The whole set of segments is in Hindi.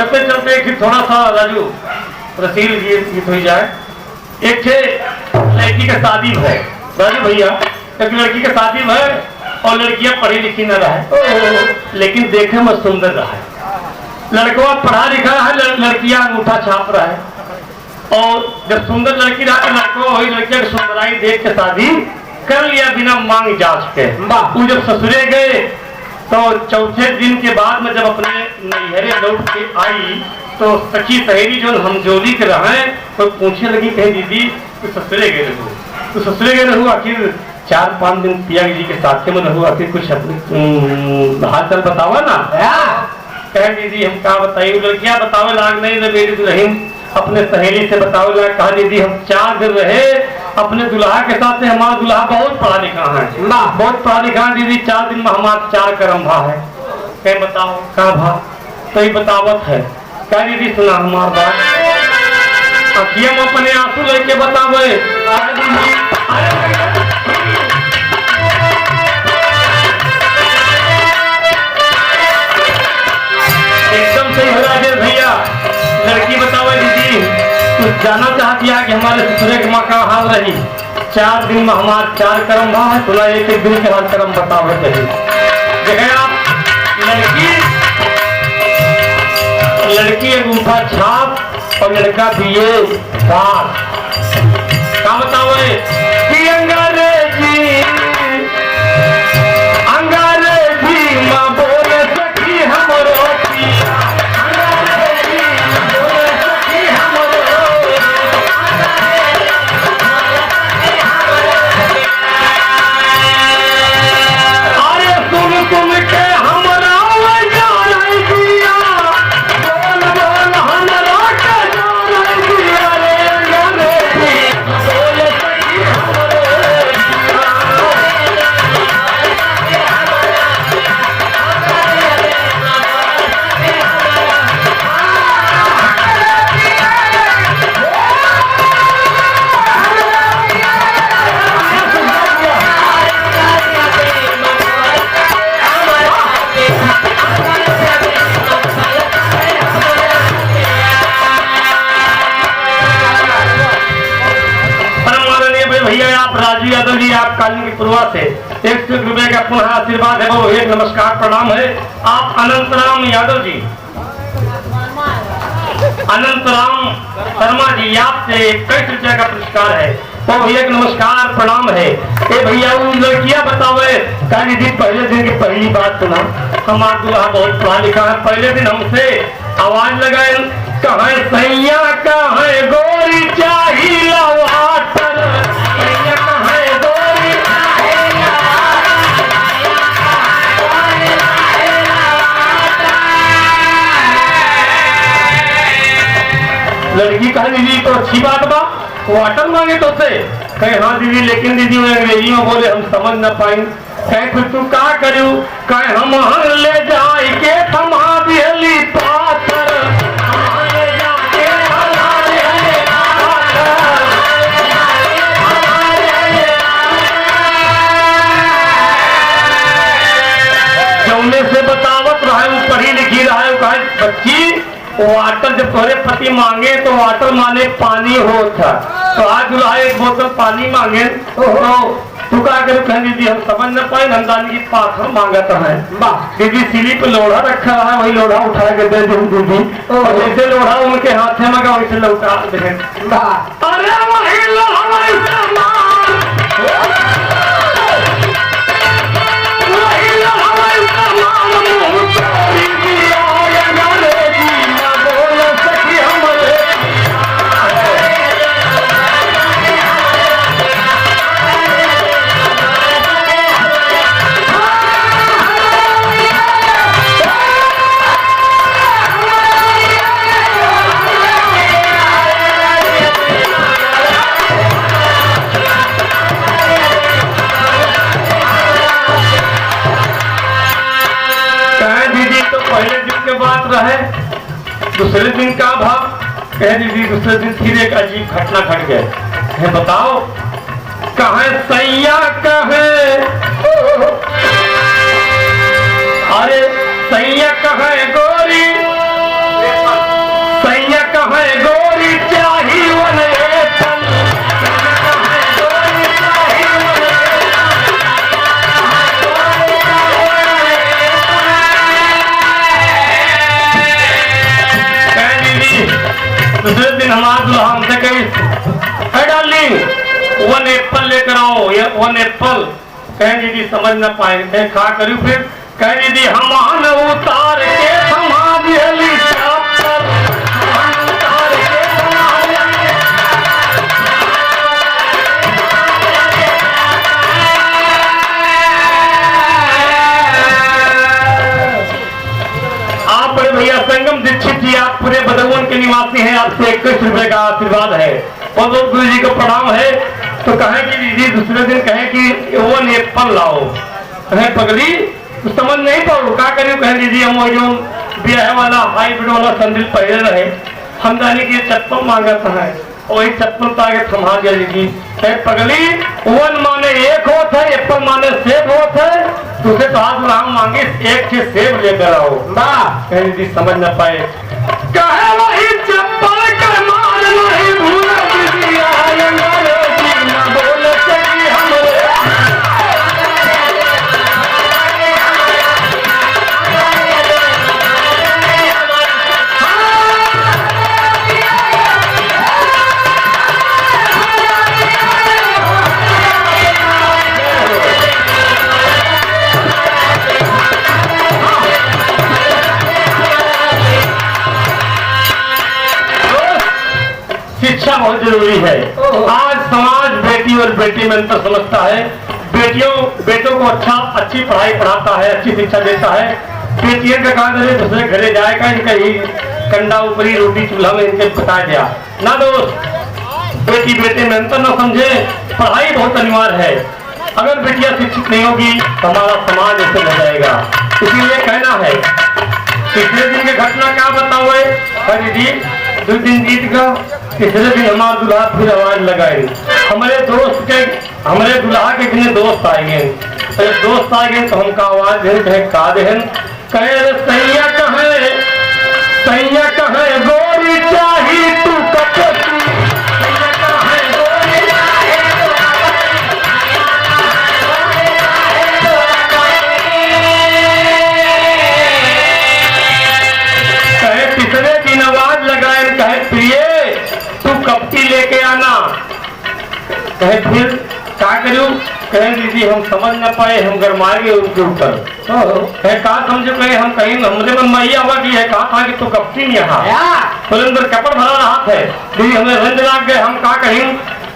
चलते चलते एक थोड़ा सा राजू रसील गीत हो जाए। एक लड़की का शादी है राजू भैया, एक लड़की का शादी है और लड़कियां पढ़ी लिखी न रहे लेकिन देखे में सुंदर रहा है। लड़का पढ़ा लिखा है, लड़कियां अंगूठा छाप रहा है। और जब सुंदर लड़की रहा तो लड़को वही लड़कियां की सुंदराई देख के शादी कर लिया बिना मांग जांच के। वो जब ससुरे गए तो चौथे दिन के बाद में जब अपने नैहरे लौट के आई तो सखी सहेली जो हमजोली के रहे तो पूछने लगी, कहे दीदी तू ससुरे गए रहू, तो ससुरे गए रहू आखिर 4-5 दिन पिया जी के साथ में रहू, आखिर कुछ अपने हाल चाल बतावा ना। कहे दीदी हम क्या बताइए, लड़कियां बतावे लाग नहीं ना मेरी दुल्हन अपने सहेली से बतावे लाग। कहा दीदी हम 4 दिन रहे अपने दुल्हा के साथ, हमारा दुल्हा बहुत पढ़ा लिखा है, बहुत पढ़ा लिखा है दीदी, 4 दिन में हमारा 4 कर्म भा है। कहे बताओ का भा, तो ही बतावत है। कह दीदी सुना हमार बात, अखिया में अपने आंसू लेके बतावे। एकदम सही हो राजेश भैया। लड़की बतावे दीदी तू जाना चाहती है कि हमारे ससुरे के माँ का हाल रही, 4 दिन में हमारे 4 कर्म भा है, तुला एक दिन के हाल कर्म बतावे चाहिए। देखें आप लड़की अंगूठा छाप और लड़का बीए पास। क्या बतावे कि अंग्रेजी माँ बोले सखी हमरो पिया, अंग्रेजी माँ बोले सखी हमरो। अरे सुन के हमरा यादव जी आप कालीन की पूर्वा से 100 रुपए का पुनः आशीर्वाद है, वो एक नमस्कार प्रणाम है। आप अनंतराम यादव जी, अनंतराम शर्मा जी आपसे 21 रुपए का पुरस्कार है, वो एक नमस्कार प्रणाम है। ए भैया उन लड़कियां बतावे काली जी पहले दिन की पहली बात सुना, हमारा दूल्हा बहुत पढ़ा लिखा है, पहले दिन हमसे आवाज लगाए कहे सैया कहे गोरी चाहिए वाटर, लड़की कहे दीदी तो अच्छी बात बा, वाटर मांगे तो से। कहे हाँ दीदी लेकिन दीदी अंग्रेजी में बोले हम समझ न पाई। कहे फिर तू का करू, कहे हम ले जाए के थमा दिहली पाथर, ले जाके जौने से बतावत रहा वो पढ़ी लिखी रहा है। कहे बच्ची वाटर जब तोरे पति मांगे तो वाटर माने पानी होता, तो आज दुल्हा एक बोतल पानी मांगे तो तू क्या करे, कह दीदी हम समझ न पाए, नंदानी की पाथर मांगत है। दीदी सिली पे लोढ़ा रखा है, वही लोढ़ा उठा के दे दूं दीदी, और जैसे लोढ़ा उनके हाथ में मगा वैसे लौटा दे। अरे वही लोढ़ा है। दूसरे दिन का भाव कह दीदी, दूसरे दिन फिर एक अजीब घटना घट गए है। बताओ कहे सैया कहे, अरे सैया कहे गोरी हमारा दूल्हा हमसे कही डार्लिंग 1 एप्पल लेकर आओ, ये 1 एप्पल। कहे दीदी समझ न पाए, कहे खा करूँ फिर। कहे दीदी हम उतार के थमा दिहली चप्पल, उतार के थमा दिहली। आप बड़े भैया संगम दीक्षित जी, आप पूरे बदौवन के निवासी हैं, आपसे 21 रुपए का आशीर्वाद है और गुरु जी को प्रणाम है। तो कहें कि दीदी दूसरे दिन कहें कि 1 एप्पल लाओ। कहें पगली तो समझ नहीं पाओ क्या करियो। कहें दीदी हम वो जो ब्याह वाला हाईब्रिड वाला संदिल पहले रहे, हम जाने की चप्पल मांगा था और वही चप्पल तो आगे थमा दिया दीदी। कहे पगली 1 माने 1 होता है, एप्पल माने सेब होता है, तुझे तो हाथ राम मांगे 1 से सेब लेकर आओ ना। कहे दीदी समझ न पाए। कहे वही चप्पल कर मार नहीं भूला दीदी ना बोल सकी हमरे। शिक्षा बहुत जरूरी है। आज समाज बेटी और बेटी में अंतर समझता है। बेटों को अच्छी पढ़ाई पढ़ाता है, अच्छी शिक्षा देता है। बेटियों का कहा करे दूसरे घरे जाएगा, इनका ही कंडा ऊपरी रोटी चूल्हा में इनके बता दिया ना दोस्त। बेटी बेटे में अंतर न समझे, पढ़ाई बहुत अनिवार्य है। अगर बेटियां शिक्षित नहीं होगी तो हमारा समाज ऐसे हो जाएगा। इसीलिए कहना है पिछले दिन की घटना क्या बताओ दीदी। 2 दिन जीत का तीसरे दिन हमारा दूल्हा फिर आवाज लगाए। हमारे दूल्हा के कितने दोस्त आए गए, दोस्त आ गए तो हमका आवाज देन कहे का देहन। कहे सैया कहे गोरी चाही तू कपटी, सैया कहे गोरी चाही कहे तीसरे दिन आवाज लगाए। कहे प्रिय तू कपटी लेके आना। कहे फिर क्या करूं। कहे दीदी हम समझ न पाए, हम गरमाएंगे उनके ऊपर। कहे कहा समझो। कहे हम कहीं हमरे मन में ये आवा की है, कहा था कि तू कपटी नहीं यहाँ सुरेंद्र कपड़ भरा रहा है। दीदी हमें रंज लाग गए, हम कहा कहीं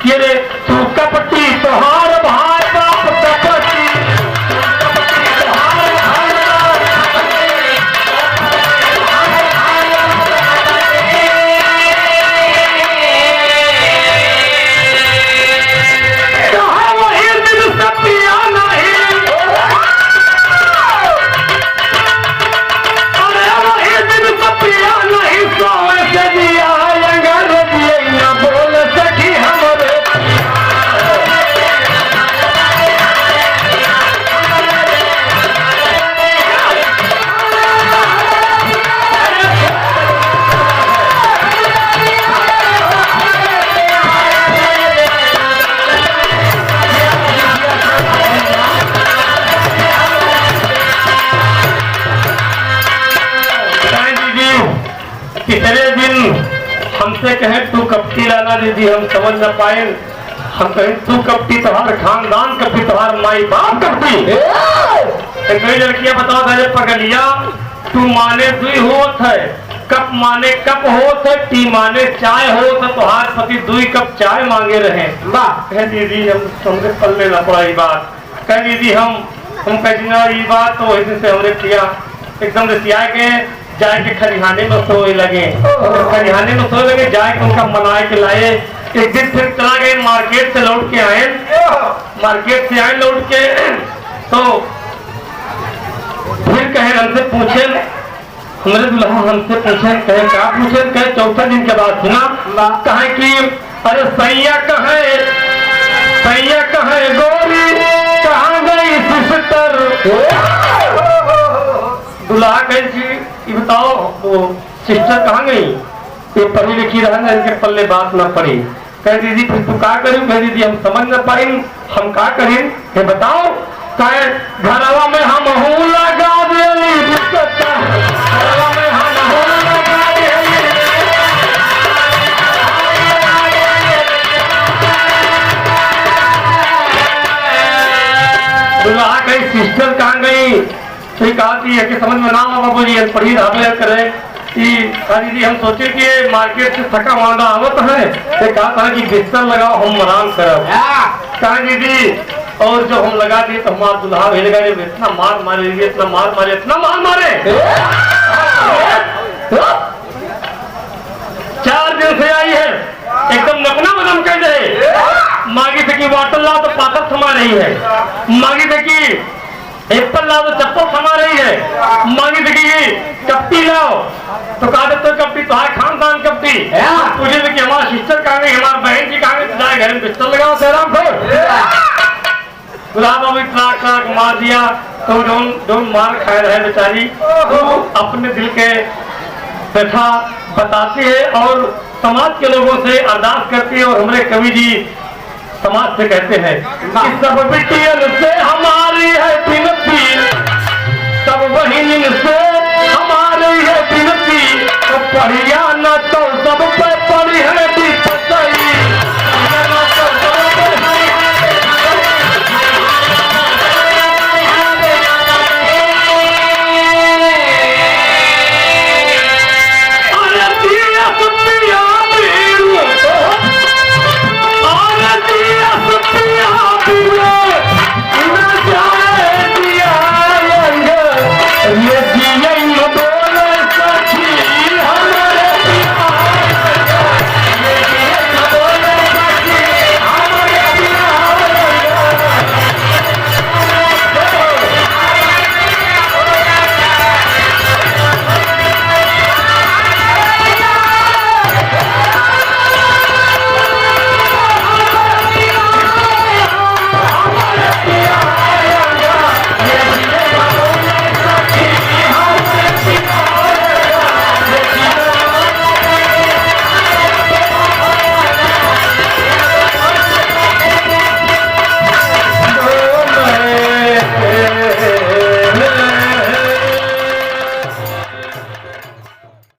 कि रे तू कपटी तोहार भाई बाप कपटी। तीसरे दिन हमसे कहे तू कपटी लाना। दीदी हम समझ न पाए, हम कहें तू कपटी तुम्हारे खानदान कपटी, तुम्हारे माई बाप कपटी। कई लड़कियां बताओ था पगलिया तू माने दुई होत है, कप माने कप होत है, टी माने चाय होत है, तुम्हार पति 2 कप चाय मांगे रहे। कह दीदी हम समझे पल्ले न पड़ा ये बात। कह दीदी हम कहना ये बात तो वही दिन से हमने किया एकदम रसिया के जाए के खरिहाने में सोए लगे। खरिहाने में सोए लगे, जाए के उनका मनाए के लाए। एक दिन फिर चला गए, मार्केट से लौट के आए। मार्केट से आए लौट के तो फिर कहे हमसे पूछे, हमारे दुल्हा हमसे पूछे। कहे क्या पूछे। कहे चौथे दिन के बाद सुना। कहे कि अरे सैया कहे गोरी कहाँ गई सिस्टर। दुल्हा कहे बताओ वो सिस्टर कहाँ गई, ये पढ़ी लिखी रहा ना, इनके पल्ले बात ना पड़ी। कह दीदी फिर तू क्या करूं। कह दीदी हम समझ न पाई, हम क्या करें। ये बताओ। कहे घरवा में हम लगा देली, घरवा में हम लगा देली। कहीं सिस्टर कहाँ गई, तो कहा कि कि समझ में ना आवा बाबू जी पढ़ी रहा करे कि दीदी हम सोचे कि ये मार्केट से थका मांदा आवत है, तो कहा था कि बिस्तर लगाओ हम आराम करब। कहा दीदी और जब हम लगा दिए तो हमारा दुल्हा भी लगा इतना मार मारे, इतना मार मारे, इतना मार मारे। 4 दिन से आई है एकदम नपना बदम कर दे। मांगी थे कि वाटर लाओ तो पाथर थमा रही है, मांगी थे कि एप्पल लाओ तो चप्पल थमा रही है, मांगी थे कि कपटी लाओ तो कहा तो कपटी तो है खानदान कपटी। पूछे थे कि हमारा सिस्टर कहाँ गई, हमारी बहन जी कहाँ गई, जाए घर में बिस्तर लगाओ सहराम को। गुलाब अभी ट्राक ट्राक मार दिया तो डोन मार खाए रहे बेचारी, तो अपने दिल के व्यथा बताती है और समाज के लोगों से अरदास करती है। और हमारे कवि जी समाज से कहते हैं कि सब बिटियन से हमारी है विनती, सब बहिन से हमारी है विनती, तो पढ़िया न तो सब पे